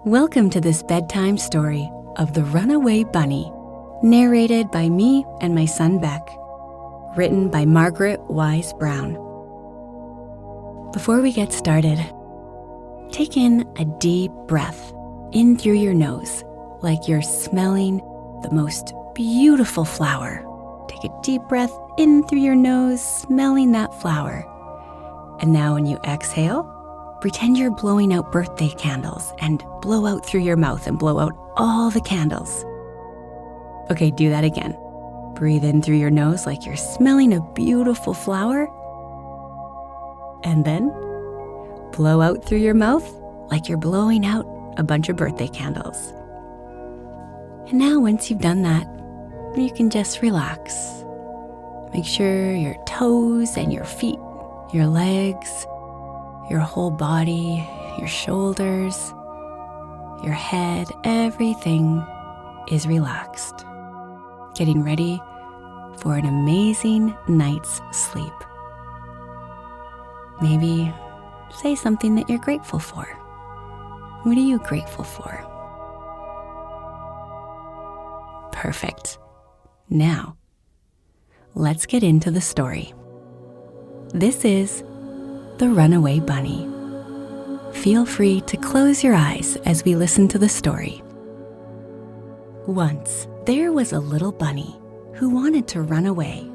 Welcome to this bedtime story of the Runaway Bunny, narrated by me and my son Beck, written by Margaret Wise Brown. Before we get started, take in a deep breath in through your nose, like you're smelling the most beautiful flower. Take a deep breath in through your nose, smelling that flower. And now when you exhale, pretend you're blowing out birthday candles and blow out through your mouth and blow out all the candles. Okay, do that again. Breathe in through your nose like you're smelling a beautiful flower. And then blow out through your mouth like you're blowing out a bunch of birthday candles. And now once you've done that, you can just relax. Make sure your toes and your feet, your legs, your whole body, your shoulders, your head, everything is relaxed, getting ready for an amazing night's sleep. Maybe say something that you're grateful for. What are you grateful for? Perfect. Now, let's get into the story. This is The Runaway Bunny. Feel free to close your eyes as we listen to the story. Once, there was a little bunny who wanted to run away.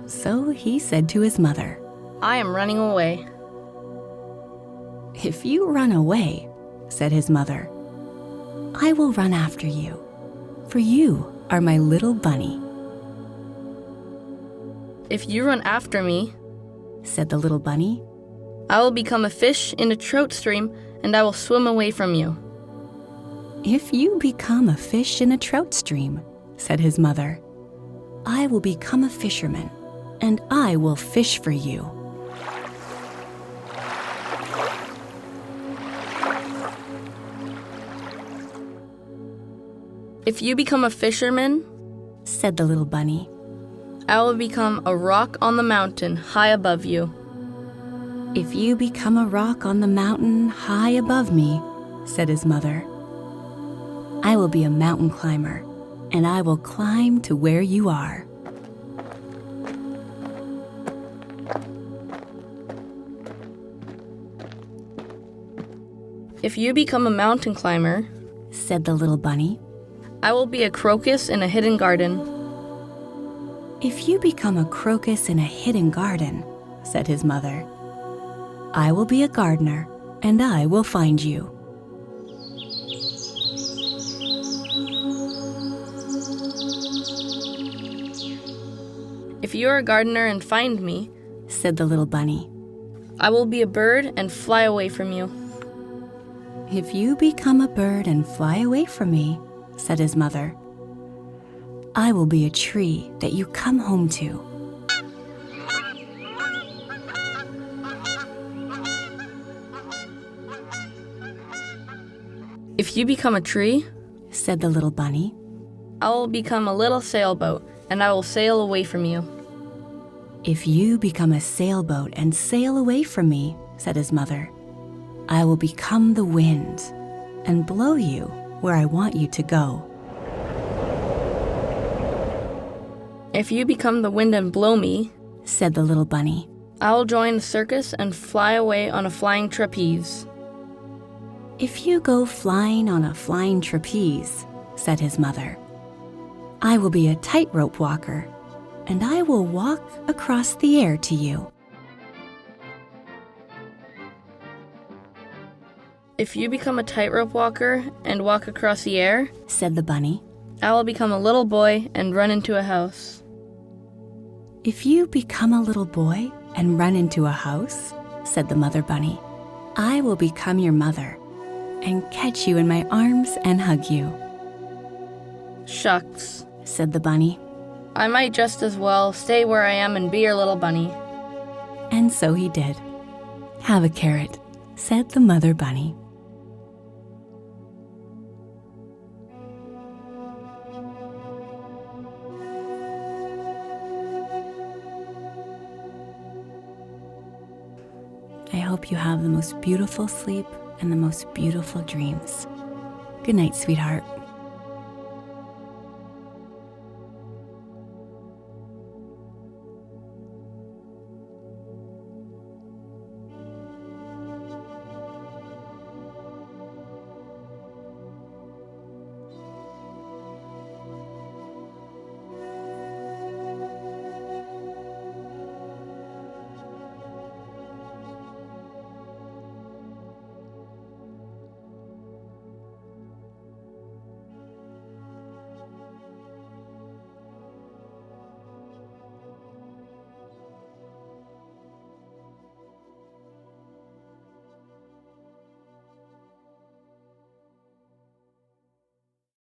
So he said to his mother, I am running away. "If you run away," said his mother, "I will run after you, for you are my little bunny." If you run after me, said the little bunny, I will become a fish in a trout stream and I will swim away from you. "If you become a fish in a trout stream," said his mother, "I will become a fisherman and I will fish for you." If you become a fisherman, said the little bunny, I will become a rock on the mountain high above you. "If you become a rock on the mountain high above me," said his mother, "I will be a mountain climber, and I will climb to where you are." If you become a mountain climber, said the little bunny, I will be a crocus in a hidden garden. "If you become a crocus in a hidden garden," said his mother, "I will be a gardener, and I will find you." If you are a gardener and find me, said the little bunny, I will be a bird and fly away from you. "If you become a bird and fly away from me," said his mother, "I will be a tree that you come home to." If you become a tree, said the little bunny, I will become a little sailboat and I will sail away from you. "If you become a sailboat and sail away from me," said his mother, "I will become the wind and blow you where I want you to go." If you become the wind and blow me, said the little bunny, I will join the circus and fly away on a flying trapeze. "If you go flying on a flying trapeze," said his mother, "I will be a tightrope walker, and I will walk across the air to you." If you become a tightrope walker and walk across the air, said the bunny, I will become a little boy and run into a house. "If you become a little boy and run into a house," said the mother bunny, "I will become your mother and catch you in my arms and hug you." Shucks, said the bunny. I might just as well stay where I am and be your little bunny. And so he did. "Have a carrot," said the mother bunny. I hope you have the most beautiful sleep and the most beautiful dreams. Good night, sweetheart.